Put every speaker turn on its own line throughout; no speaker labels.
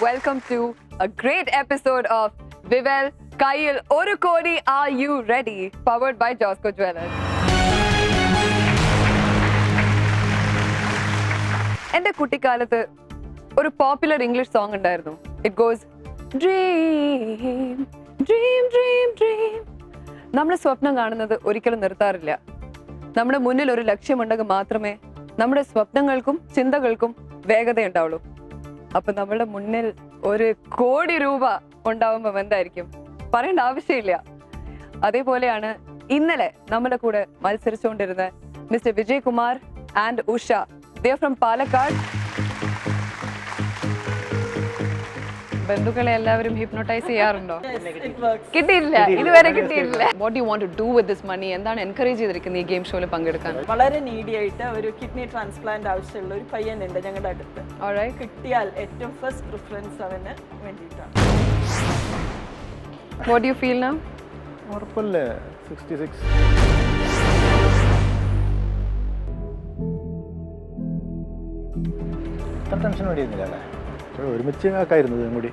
welcome to a great episode of Vivel Kayil Oru Kodi. Are you ready? Powered by Josco Jewelers. എൻ്റെ കുട്ടിക്കാലത്ത് ഒരു popular English song ഉണ്ടായിരുന്നു. It goes dream dream dream dream. നമ്മൾ സ്വപ്നം കാണുന്നത് ഒരിക്കലും നിർത്താറില്ല. നമ്മുടെ മുന്നിൽ ഒരു ലക്ഷ്യമുണ്ടെങ്കിൽ മാത്രമേ നമ്മുടെ സ്വപ്നങ്ങൾക്കും ചിന്തകൾക്കും വേഗതയുണ്ടാവുള്ളൂ. അപ്പൊ നമ്മുടെ മുന്നിൽ 1 കോടി രൂപ ഉണ്ടാവുമ്പോൾ എന്തായിരിക്കും പറയേണ്ട ആവശ്യമില്ല. അതേപോലെയാണ് ഇന്നലെ നമ്മുടെ കൂടെ മത്സരിച്ചുകൊണ്ടിരുന്ന mister Vijay Kumar and Usha. They are from Palakkad. ബന്ധുക്കളെ എല്ലാവരും ഹിപ്നോട്ടൈസ് ചെയ്യാറുണ്ടോ? കിട്ടിയില്ല, ഇതുവരെ കിട്ടിയില്ല. What you want to do with this money? എന്താണ് എൻകറേജ് ചെയ്തിരിക്കുന്നത് ഈ ഗെയിം ഷോയിൽ പങ്കെടുക്കാൻ?
വളരെ നീഡി ആയിട്ട് ഒരു കിഡ്നി ട്രാൻസ്പ്ലാന്റ് ആവശ്യമുള്ള ഒരു പയ്യനുണ്ട് ഞങ്ങളുടെ അടുത്ത്. കിട്ടിയാൽ ഏറ്റവും ഫസ്റ്റ് പ്രിഫറൻസ് അവന് വേണ്ടിയിട്ടാണ്.
What do you feel now?
ഉറപ്പല്ലേ 66. ടെൻഷൻ വേണ്ടിയിരുന്നില്ല അല്ലേ? ഒരുമിച്ച് ആക്കായിരുന്നു ഇതും കൂടി.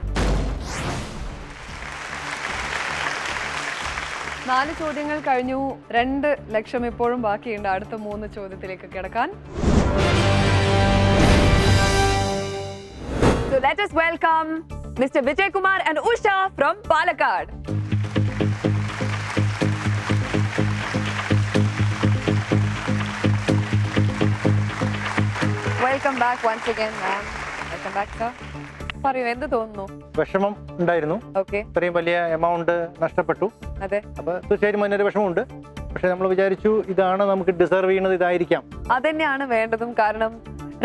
4 ചോദ്യങ്ങൾ കഴിഞ്ഞു. 2 ലക്ഷം ഇപ്പോഴും ബാക്കിയുണ്ട്. അടുത്ത 3 ചോദ്യത്തിലേക്ക് കിടക്കാൻ. So let us welcome Mr. Vijay Kumar and Usha from Palakkad. Welcome back once again, ma'am. Welcome back, sir. പറയൂ, എന്ത് തോന്നുന്നു?
വിഷമം ഉണ്ടായിരുന്നു.
ഓക്കെ,
ഇത്രയും വലിയ എമൗണ്ട് നഷ്ടപ്പെട്ടു.
അതെ.
അപ്പൊ തീർച്ചയായും അതിനൊരു വിഷമമുണ്ട്. പക്ഷെ നമ്മൾ വിചാരിച്ചു ഇതാണ് നമുക്ക് ഡിസർവ് ചെയ്യുന്നത്, ഇതായിരിക്കാം.
അതന്നെയാണ് വേണ്ടതും. കാരണം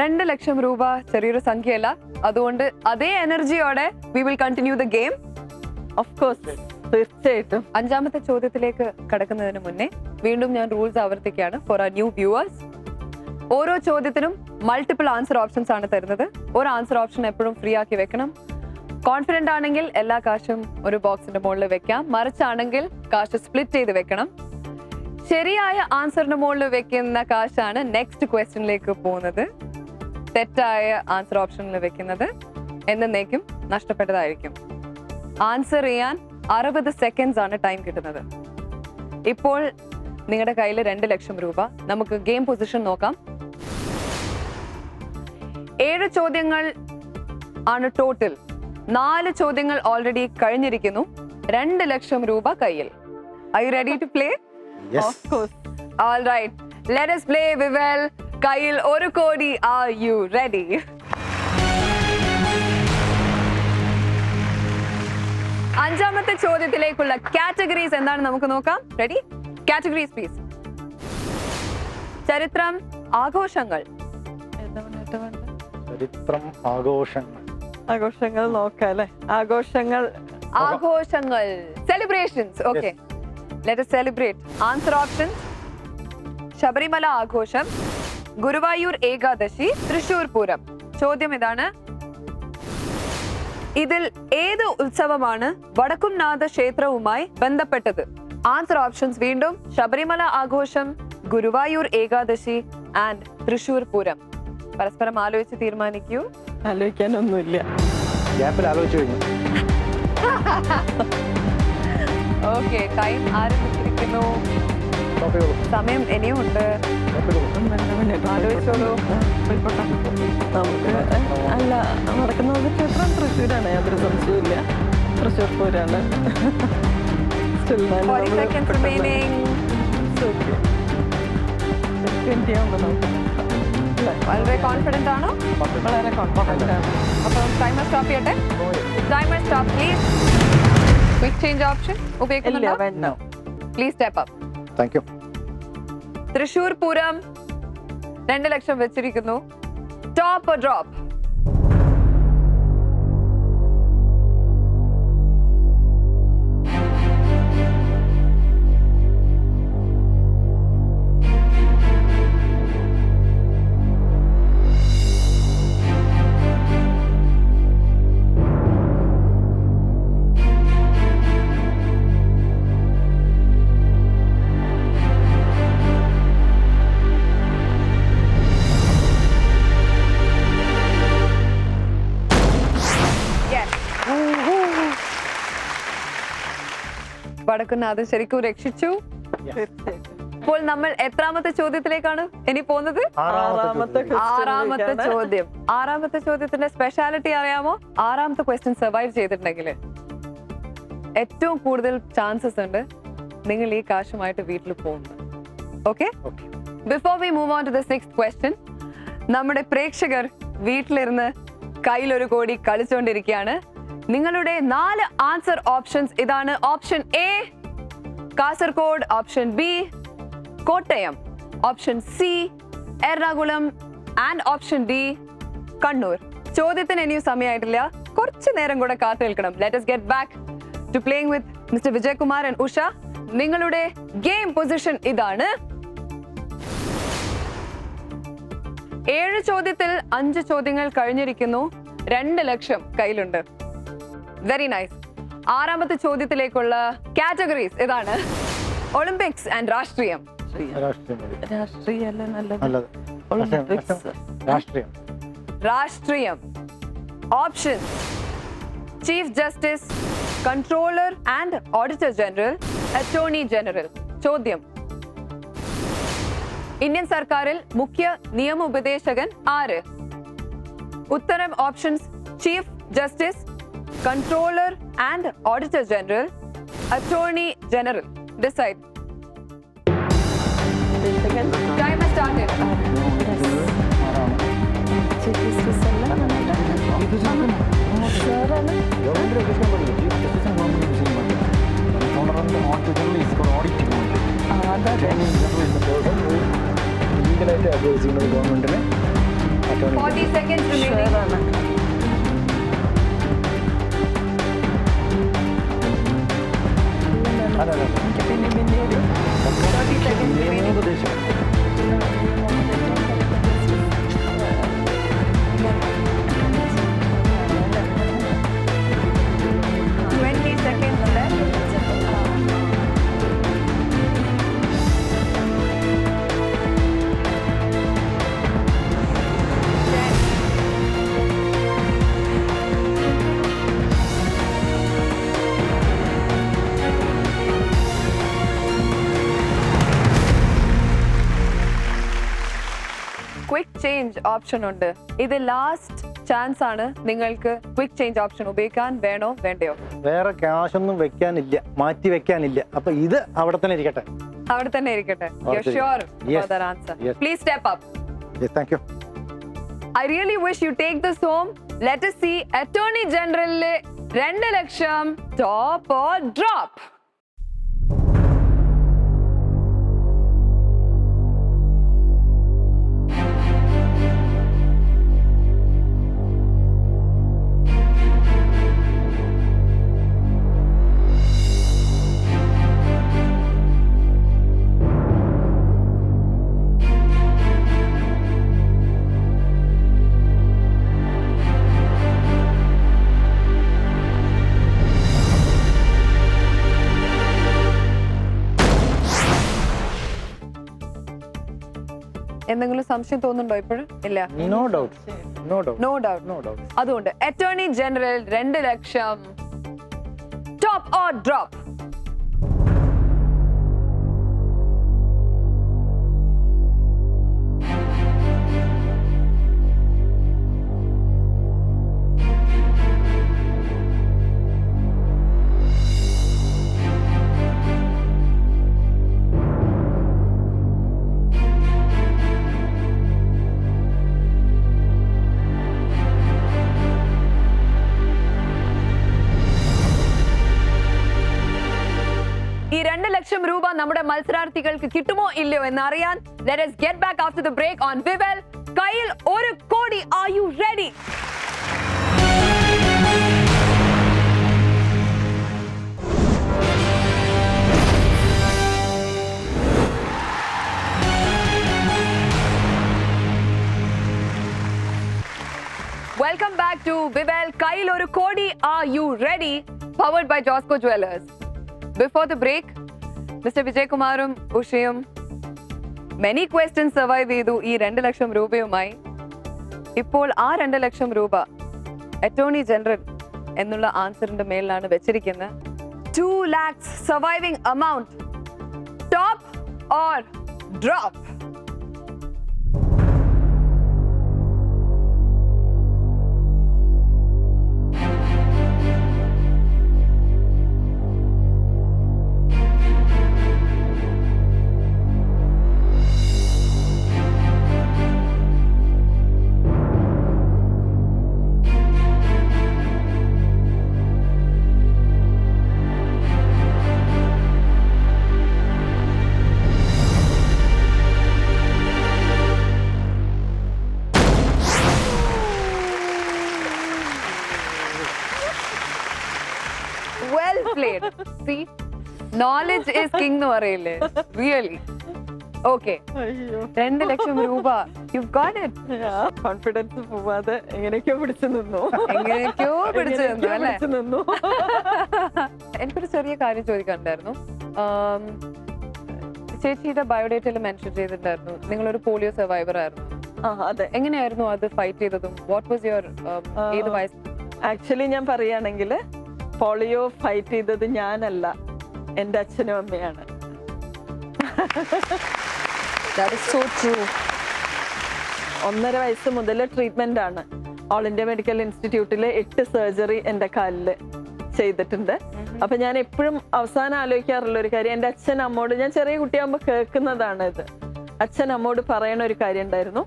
2 ലക്ഷം രൂപ ചെറിയൊരു സംഖ്യയല്ല. അതുകൊണ്ട് അതേ എനർജിയോടെ we will continue the game.
Of course, തീർച്ചയായിട്ടും.
5ാമത്തെ ചോദ്യത്തിലേക്ക് കടക്കുന്നതിന് മുന്നേ വീണ്ടും ഞാൻ റൂൾസ് ആവർത്തിക്കുകയാണ് ഫോർ our new viewers. ഓരോ ചോദ്യത്തിനും മൾട്ടിപ്പിൾ ആൻസർ ഓപ്ഷൻസ് ആണ് തരുന്നത്. ഒരു ആൻസർ ഓപ്ഷൻ എപ്പോഴും ഫ്രീ ആക്കി വെക്കണം. കോൺഫിഡന്റ് ആണെങ്കിൽ എല്ലാ കാശും ഒരു ബോക്സിന്റെ മുകളിൽ വെക്കാം. മറിച്ചാണെങ്കിൽ കാശ് സ്പ്ലിറ്റ് ചെയ്ത് വെക്കണം. ശരിയായ ആൻസറിന്റെ മുകളിൽ വെക്കുന്ന കാശാണ് നെക്സ്റ്റ് ക്വസ്റ്റ്യനിലേക്ക് പോകുന്നത്. തെറ്റായ ആൻസർ ഓപ്ഷനിൽ വെക്കുന്നത് എന്നേക്കും നഷ്ടപ്പെട്ടതായിരിക്കും. ആൻസർ ചെയ്യാൻ 60 സെക്കൻഡ്സ് ആണ് ടൈം കിട്ടുന്നത്. ഇപ്പോൾ നിങ്ങളുടെ കയ്യിൽ 2 ലക്ഷം രൂപ. നമുക്ക് ഗെയിം പൊസിഷൻ നോക്കാം. 7 ചോദ്യങ്ങൾ ആണ് ടോട്ടൽ. 4 ചോദ്യങ്ങൾ ഓൾറെഡി കഴിഞ്ഞിരിക്കുന്നു. 2 ലക്ഷം രൂപ കയ്യിൽ. Are you ready to play?
Yes.
Of course.
All right. Let us play Vivel Kayil Oru Kodi. Are you ready? അഞ്ചാമത്തെ ചോദ്യത്തിലേക്കുള്ള കാറ്റഗറീസ് എന്താണ് നമുക്ക് നോക്കാം. റെഡി? Categories please. ചരിത്രം, ആഘോഷങ്ങൾ.
ചരിത്രം, ആഘോഷങ്ങൾ.
ആഘോഷങ്ങൾ നോക്കാം അല്ലെ? ആഘോഷങ്ങൾ.
Celebrations. Okay, let us celebrate. Answer options: Sabarimala ആഘോഷം, ഗുരുവായൂർ ഏകാദശി, തൃശൂർ പൂരം. ചോദ്യം ഇതാണ്: ഇതിൽ ഏത് ഉത്സവമാണ് വടക്കുംനാഥ ക്ഷേത്രവുമായി ബന്ധപ്പെട്ടത്? ആൻസർ ഓപ്ഷൻസ് വീണ്ടും: ശബരിമല ആഘോഷം, ഗുരുവായൂർ ഏകാദശി ആൻഡ് തൃശൂർ പൂരം. പരസ്പരം ആലോചിച്ച് തീരുമാനിക്കൂ.
ആലോചിക്കാനൊന്നുമില്ല.
ഗ്യാപ്പിൽ ആലോചിച്ചു കഴിഞ്ഞു.
ഓക്കെ, ടൈം ആരംഭിച്ചിരിക്കുന്നു. സമയം ഇനിയും ഉണ്ട്. ആലോചിച്ചോളൂ.
നമുക്ക് അല്ല, നടക്കുന്ന ക്ഷേത്രം തൃശ്ശൂരാണ്, യാതൊരു സംശയമില്ല. തൃശ്ശൂർ പൂരാണ്.
വളരെ കോൺഫിഡന്റ് ആണോ?
വളരെ കോൺഫിഡന്റ് ആണ്.
അപ്പം ടൈമർ സ്റ്റോപ്പ് ചെയ്യട്ടെ. Timer stop please. Quick change option ഉപയോഗിക്കുന്നുണ്ടോ? Please step up.
Thank you.
Thrissur Pooram 2 lakh വെച്ചിരിക്കുന്നു. Top or drop? വടക്കുന്നാഥ് ശരിക്കും രക്ഷിച്ചു.
തീർച്ചയായിട്ടും.
ഇപ്പോൾ നമ്മൾ എത്രാമത്തെ ചോദ്യത്തിലേക്കാണ് ഇനി പോകുന്നത്?
ആറാമത്തെ
ആറാമത്തെ ചോദ്യം. ആറാമത്തെ ചോദ്യത്തിന്റെ സ്പെഷ്യാലിറ്റി അറിയാമോ? ആറാമത്തെ ക്വസ്റ്റ്യൻ സർവൈവ് ചെയ്തിട്ടുണ്ടെങ്കിൽ ഏറ്റവും കൂടുതൽ ചാൻസസ് ഉണ്ട് നിങ്ങൾ ഈ കാശുമായിട്ട് വീട്ടിൽ പോകുന്നത്. Okay, before we move on to the sixth question, നമ്മുടെ പ്രേക്ഷകർ വീട്ടിലിരുന്ന് കയ്യിലൊരു കോടി കളിച്ചുകൊണ്ടിരിക്കുകയാണ്. നിങ്ങളുടെ 4 ആൻസർ ഓപ്ഷൻസ് ഇതാണ്. Option A Kasaragod, option B Kottayam, option C Ernakulam and option D Kannur. ചോദ്യത്തിന് ഇനിയും സമയമായിട്ടില്ല, കുറച്ച് നേരം കൂടെ കാത്തു നിൽക്കണം. Let us get back to playing with Mr. Vijayakumar and Usha. നിങ്ങളുടെ ഗെയിം പൊസിഷൻ ഇതാണ്. 7 ചോദ്യത്തിൽ 5 ചോദ്യങ്ങൾ കഴിഞ്ഞിരിക്കുന്നു. 2 ലക്ഷം കയ്യിലുണ്ട്. Very nice. ആറാമത്തെ ചോദ്യത്തിലേക്കുള്ള കാറ്റഗറീസ് ഇതാണ്. ഒളിമ്പിക്സ് ആൻഡ് രാഷ്ട്രീയം. രാഷ്ട്രീയം. Option chief justice, controller and auditor general, attorney general. ചോദ്യം, ഇന്ത്യൻ സർക്കാരിൽ മുഖ്യ നിയമോപദേശകൻ ആര്? ഉത്തരം options chief justice, controller and auditor general, attorney general. Decide. Time has started.
ലീഗലായിട്ട് അഡ്വൈസ് ചെയ്യുന്നത് ഗവൺമെന്റിന്.
40 seconds remaining.
നിയമോപദേശം.
20 seconds left. Quick change option ഉണ്ട്. ഇത് ലാസ്റ്റ് ചാൻസ് ആണ് നിങ്ങൾക്ക് ക്വിക്ക് ചേഞ്ച് ഓപ്ഷൻ ഉപയോഗിക്കാൻ. വേണോ വേണ്ടയോ?
വേറെ ക്യാഷൊന്നും വെക്കാനില്ല, മാറ്റി വെക്കാനില്ല. അപ്പൊ ഇത് അവിടെ തന്നെ ഇരിക്കട്ടെ.
അവിടെ തന്നെ ഇരിക്കട്ടെ. You are sure for that answer? Please step up.
Thank U.
I really wish you take this home. Let us see Attorney General 2 lakh top or drop. എന്തെങ്കിലും സംശയം തോന്നുന്നുണ്ടോ ഇപ്പോഴും? ഇല്ല.
No doubt.
അതുകൊണ്ട് attorney general 2 lakh top or drop? ഈ 2 ലക്ഷം രൂപ നമ്മുടെ മത്സരാർത്ഥികൾക്ക് കിട്ടുമോ ഇല്ലയോ എന്ന് അറിയാൻ let us get back after the break on Vivel. കയ്യിൽ 1 കോടി. Are you ready? Welcome back to Vivel. കയ്യിൽ 1 കോടി. Are you ready? Powered by Josco Jewelers. Before the break, Mr. വിജയകുമാറും ഉഷയും many questions survive ചെയ്തു ഈ 2 ലക്ഷം രൂപയുമായി. ഇപ്പോൾ ആ 2 ലക്ഷം രൂപ അറ്റോർണി ജനറൽ എന്നുള്ള ആൻസറിന്റെ മേലിലാണ് വെച്ചിരിക്കുന്നത്. 2 lakhs surviving amount. Top or drop? Well played. See, knowledge is king എന്ന് പറയില്ലേ? Really. Okay.
അയ്യോ
2 ലക്ഷം രൂപ. You've got it.
കോൺഫിഡൻസ് പോവാതെ എങ്ങനെയൊക്കെയോ പിടിച്ചു നിന്നു.
എങ്ങനെയൊക്കെയോ പിടിച്ചു നിന്നു അല്ലേ?
പിടിച്ചു നിന്നു.
എനിക്കൊരു ചെറിയ കാര്യം ചോദിക്കാനുണ്ടായിരുന്നു. ചേച്ചിയുടെ ബയോഡേറ്റയിൽ മെൻഷൻ ചെയ്തിട്ടുണ്ടായിരുന്നു നിങ്ങളൊരു പോളിയോ സർവൈവർ ആയിരുന്നു.
അതെ.
എങ്ങനെയായിരുന്നു അത് ഫൈറ്റ് ചെയ്തതും? വാട്ട് വാസ് യുവർ ഏത് വയസ്സ്?
ആക്ച്വലി ഞാൻ പറയുകയാണെങ്കിൽ പോളിയോ ഫൈറ്റ് ചെയ്തത് ഞാനല്ല, എൻ്റെ അച്ഛനും അമ്മയാണ്.
That is so true.
1.5 വയസ്സ് മുതൽ ട്രീറ്റ്മെന്റ് ആണ്. ഓൾ ഇന്ത്യ മെഡിക്കൽ ഇൻസ്റ്റിറ്റ്യൂട്ടിൽ 8 സർജറി എൻ്റെ കാലിൽ ചെയ്തിട്ടുണ്ട്. അപ്പൊ ഞാൻ എപ്പോഴും അവസാനം ആലോചിക്കാറുള്ള ഒരു കാര്യം, എൻ്റെ അച്ഛൻ അമ്മോട്, ഞാൻ ചെറിയ കുട്ടിയാകുമ്പോൾ കേൾക്കുന്നതാണ് ഇത്, അച്ഛൻ അമ്മോട് പറയണ ഒരു കാര്യം ഉണ്ടായിരുന്നു,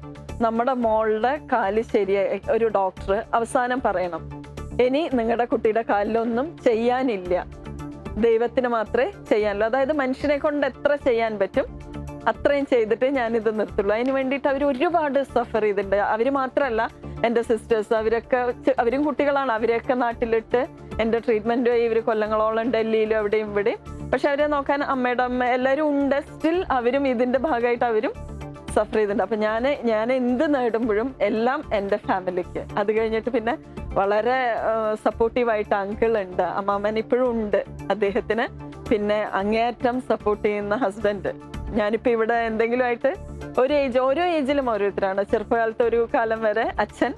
നമ്മുടെ മോളുടെ കാല് ശരിയായി ഒരു ഡോക്ടർ അവസാനം പറയണം, ഇനി നിങ്ങളുടെ കുട്ടിയുടെ കാലിലൊന്നും ചെയ്യാനില്ല, ദൈവത്തിന് മാത്രമേ ചെയ്യാനുള്ളൂ. അതായത് മനുഷ്യനെ കൊണ്ട് എത്ര ചെയ്യാൻ പറ്റും അത്രയും ചെയ്തിട്ട് ഞാനിത് നിർത്തുള്ളൂ. അതിന് വേണ്ടിയിട്ട് അവർ ഒരുപാട് സഫർ ചെയ്തിട്ടുണ്ട്. അവർ മാത്രമല്ല, എൻ്റെ സിസ്റ്റേഴ്സ്, അവരും കുട്ടികളാണ്. അവരെയൊക്കെ നാട്ടിലിട്ട് എൻ്റെ ട്രീറ്റ്മെൻറ്റ് ഇവർ കൊല്ലങ്ങളോളം ഡൽഹിയിലും അവിടെയും ഇവിടെയും. പക്ഷെ അവരെ നോക്കാൻ അമ്മയുടെ അമ്മ എല്ലാവരും ഉണ്ട്. സ്റ്റിൽ അവരും ഇതിൻ്റെ ഭാഗമായിട്ട് അവരും സഫർ ചെയ്തിട്ടുണ്ട്. അപ്പം ഞാൻ എന്ത് നേടുമ്പോഴും എല്ലാം എൻ്റെ ഫാമിലിക്ക്. അത് കഴിഞ്ഞിട്ട് പിന്നെ വളരെ സപ്പോർട്ടീവായിട്ട് അങ്കിൾ ഉണ്ട്, അമ്മാമ്മൻ ഇപ്പോഴും ഉണ്ട് അദ്ദേഹത്തിന്. പിന്നെ അങ്ങേയറ്റം സപ്പോർട്ട് ചെയ്യുന്ന ഹസ്ബൻഡ്. ഞാനിപ്പോൾ ഇവിടെ എന്തെങ്കിലും ആയിട്ട് ഓരോ ഏജിലും ഓരോരുത്തരാണ്. ചെറുപ്പകാലത്ത് ഒരു കാലം വരെ അച്ഛൻ,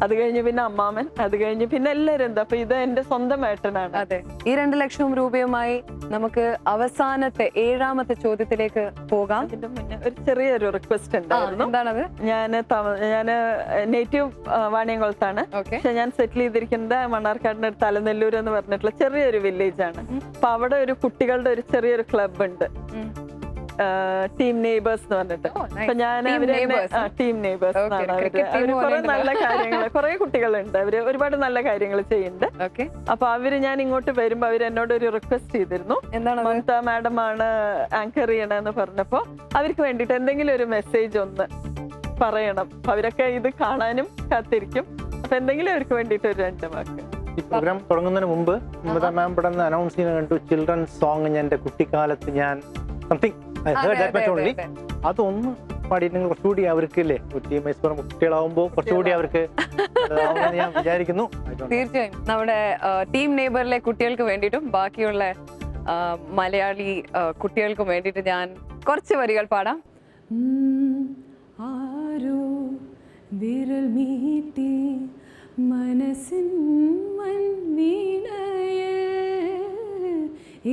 അത് കഴിഞ്ഞ് പിന്നെ അമ്മാമൻ, അത് കഴിഞ്ഞ് പിന്നെ എല്ലാവരും എന്താ. അപ്പൊ ഇത് എന്റെ സ്വന്തം ഏട്ടനാണ്.
അതെ. ഈ 2 ലക്ഷം രൂപയുമായി നമുക്ക് അവസാനത്തെ 7ാമത്തെ ചോദ്യത്തിലേക്ക് പോകാം.
അതിന്റെ മുന്നേ ഒരു ചെറിയൊരു റിക്വസ്റ്റ് ഉണ്ടായിരുന്നു.
എന്താണത്?
ഞാൻ നേറ്റീവ് വാണിയംകുളത്താണ്. പക്ഷെ ഞാൻ സെറ്റിൽ ചെയ്തിരിക്കുന്നത് മണ്ണാർക്കാടിന്റെ അടുത്ത് അലനെല്ലൂർ എന്ന് പറഞ്ഞിട്ടുള്ള ചെറിയൊരു വില്ലേജ് ആണ്. അപ്പൊ അവിടെ ഒരു കുട്ടികളുടെ ഒരു ചെറിയൊരു ക്ലബ് ഉണ്ട്, ടീം നെയ്ബേഴ്സ് എന്ന് പറഞ്ഞിട്ട്. അപ്പൊ ഞാൻ ടീം നെയ്ബേഴ്സ് അവര് കുറെ നല്ല കാര്യങ്ങൾ, കുറെ കുട്ടികളുണ്ട്, അവര് ഒരുപാട് നല്ല കാര്യങ്ങൾ ചെയ്യുന്നുണ്ട്. അപ്പൊ ഞാൻ ഇങ്ങോട്ട് വരുമ്പോ അവര് എന്നോട് ഒരു റിക്വസ്റ്റ് ചെയ്തിരുന്നു, മമത മാഡം ആണ് ആങ്കർ ചെയ്യണമെന്ന് പറഞ്ഞപ്പോ അവർക്ക് വേണ്ടിട്ട് എന്തെങ്കിലും ഒരു മെസ്സേജ് ഒന്ന് പറയണം. അപ്പൊ അവരൊക്കെ ഇത് കാണാനും കാത്തിരിക്കും. അപ്പൊ എന്തെങ്കിലും അവർക്ക് വേണ്ടിട്ട് ഒരു 2 വാക്ക്.
ഈ പ്രോഗ്രാം തുടങ്ങുന്നതിന് മുമ്പ് മമത മാം പെട്ടെന്ന് അനൗൺസ് ചെയ്യുന്ന കണ്ടു, ചിൽഡ്രൻസ് സോങ് എൻ്റെ കുട്ടിക്കാലത്ത് ഞാൻ സംതിങ് അതൊന്ന് പാടിയിട്ടുണ്ടെങ്കിൽ കുറച്ചുകൂടി അവർക്ക് അല്ലേ, കുട്ടികളാവുമ്പോൾ കുറച്ചുകൂടി അവർക്ക് ഞാൻ വിചാരിക്കുന്നു.
തീർച്ചയായും നമ്മുടെ ടീം നെയ്ബറിലെ കുട്ടികൾക്ക് വേണ്ടിയിട്ടും ബാക്കിയുള്ള മലയാളി കുട്ടികൾക്കും വേണ്ടിയിട്ട് ഞാൻ കുറച്ച് വരികൾ പാടാം. ആരോ വിരൽ മീട്ടി മനസ്സിൻ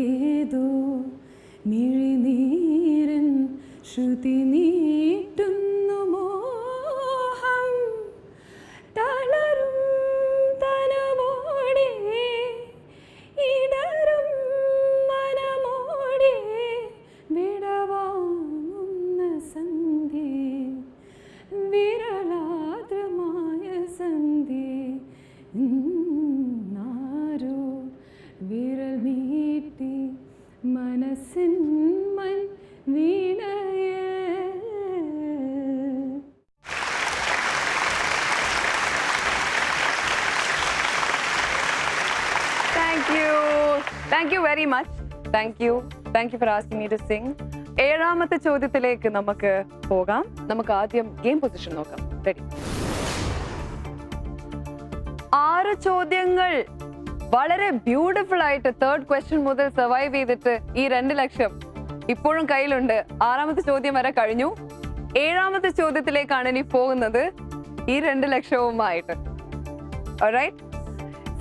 ഏതോ മിഴിനീരൻ ശ്രുതി നീട്ടുന്നു മോഹം തളരും തനമോടെ ഇടരും മനമോടെ വിടവാങ്ങുന്ന സന്ധ്യ വിരലാദ്രമായ സന്ധ്യ ആരോ വിരൽ മീട്ടി മനസ്സിൻ വീണയേ. Thank you very much. Thank you for asking me to sing. 7ാമത്തെ ചോദ്യത്തിലേക്ക് നമുക്ക് പോകാം. നമുക്ക് ആദ്യം ഗെയിം പൊസിഷൻ നോക്കാം. റെഡി? 6 ചോദ്യങ്ങൾ വളരെ ബ്യൂട്ടിഫുൾ ആയിട്ട് 3rd ക്വസ്റ്റ്യൻ മുതൽ സർവൈവ് ചെയ്തിട്ട് ഈ 2 ലക്ഷം ഇപ്പോഴും കയ്യിലുണ്ട്. 6ാമത്തെ ചോദ്യം വരെ കഴിഞ്ഞു. 7ാമത്തെ ചോദ്യത്തിലേക്കാണ് ഇനി പോകുന്നത്, ഈ 2 ലക്ഷവുമായിട്ട്. Alright?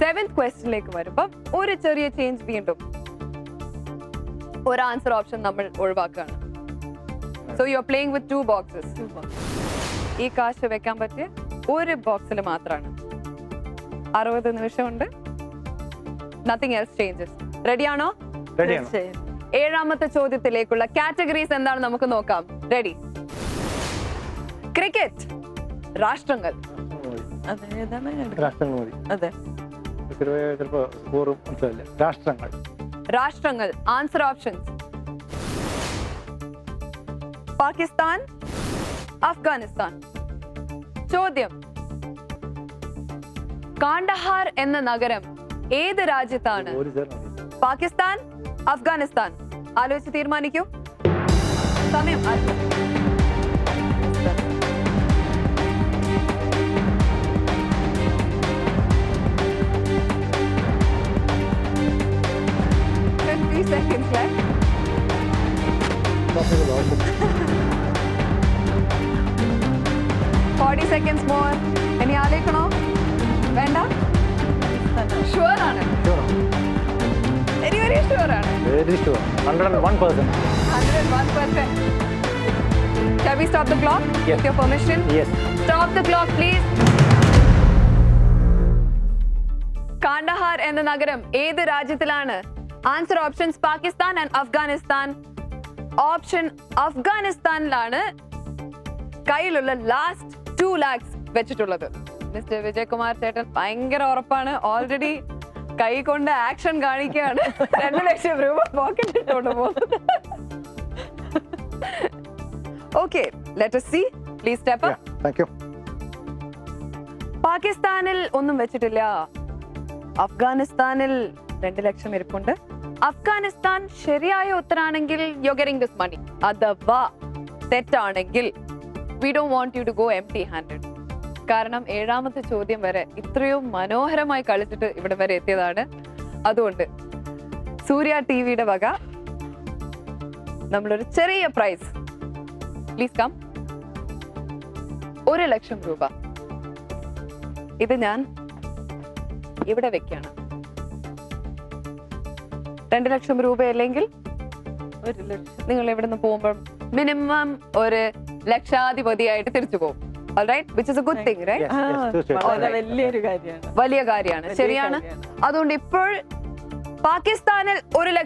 7th ക്വസ്റ്റ്യനിലേക്ക് വരുമ്പം ഒരു ചെറിയ ചേഞ്ച് വീണ്ടും. ഒരു ആൻസർ ഓപ്ഷൻ നമ്മൾ ഒഴിവാക്കുകയാണ്. So you are playing with 2 boxes. ഈ കാശ് വെക്കാൻ പറ്റിയ ഒരു ബോക്സിൽ മാത്രമാണ്. 60 നിമിഷമുണ്ട്. Nothing else changes. റെഡിയാണോ?
റെഡിയാണ്.
തീർച്ചയായും.
7ാമത്തെ ചോദ്യത്തിലേക്കുള്ള കാറ്റഗറീസ് എന്താണ് നമുക്ക് നോക്കാം. റെഡി? ക്രിക്കറ്റ്, രാഷ്ട്രങ്ങൾ.
അതെ, ഏതാണ് ഞാൻ എടുക്കുന്നത്?
രാഷ്ട്രങ്ങൾ മതി.
അതെ.
ചിലപ്പോ സ്കോറും മനസ്സിലാവില്ല. രാഷ്ട്രങ്ങൾ.
രാഷ്ട്രങ്ങൾ. Answer options: Pakistan, Afghanistan. ചോദ്യം: കാണ്ഡഹാർ എന്ന നഗരം ഏത് രാജ്യത്താണ്?
ഒരു ചേർന്ന് മതി.
പാകിസ്ഥാൻ, അഫ്ഗാനിസ്ഥാൻ. ആലോചിച്ച് തീരുമാനിക്കൂ. സമയം ആരംഭിച്ചു. 50 seconds left.
Possible also.
40 seconds more. ഇനി ആലോചിക്കണോ? വേണ്ട? ഷുവർ ആണ്?
Sure.
വെരി വെരി ഷുവർ ആണ്.
Very sure. 101%.
101%. Shall we stop the clock?
Yes.
With your permission?
Yes.
Stop the clock, please. Kandahar എന്ന നഗരം ഏത് രാജ്യത്തിലാണ്? Answer options: Pakistan and Afghanistan. Option അഫ്ഗാനിസ്ഥാനിലാണ് കയ്യിലുള്ള ലാസ്റ്റ് 2 lakhs വെച്ചിട്ടുള്ളത്. മിസ്റ്റർ വിജയകുമാർ ചേട്ടൻ ഭയങ്കര ഉറപ്പാണ്. ഓൾറെഡി കൈ കൊണ്ട് ആക്ഷൻ കാണിക്കുകയാണ്. 2 ലക്ഷം രൂപ പോക്കറ്റ് ഇട്ടുകൊണ്ട് പോകുന്നത്. Okay, let us see. Please step up.
Yeah. Thank you.
പാകിസ്ഥാനിൽ ഒന്നും വെച്ചിട്ടില്ല. അഫ്ഗാനിസ്ഥാനിൽ 2 ലക്ഷം ഇരിപ്പുണ്ട്. അഫ്ഗാനിസ്ഥാൻ ശരിയായ ഉത്തരാണെങ്കിൽ you are getting this money. അഥവാ തെറ്റാണെങ്കിൽ we don't want you to go empty handed. കാരണം 7ാമത്തെ ചോദ്യം വരെ ഇത്രയും മനോഹരമായി കളിച്ചിട്ട് ഇവിടെ വരെ എത്തിയതാണ്. അതുകൊണ്ട് സൂര്യ ടിവിയുടെ വക നമ്മളൊരു ചെറിയ പ്രൈസ്. Please come. 1 ലക്ഷം രൂപ. ഇത് ഞാൻ ഇവിടെ വെക്കാണ്. 2 ലക്ഷം രൂപ അല്ലെങ്കിൽ
1 ലക്ഷം.
നിങ്ങൾ ഇവിടെ നിന്ന് പോകുമ്പോൾ മിനിമം 1 ലക്ഷാധിപതിയായിട്ട് തിരിച്ചു പോകും. Alright, which is a good thing, right?
Yes, yes, തീർച്ചയായിട്ടും.
വളരെ വലിയൊരു കാര്യമാണ്.
വലിയ കാര്യമാണ്. ശരിയാണ്. അതുകൊണ്ട് ഇപ്പോൾ പാകിസ്ഥാനിൽ 1 ലക്ഷം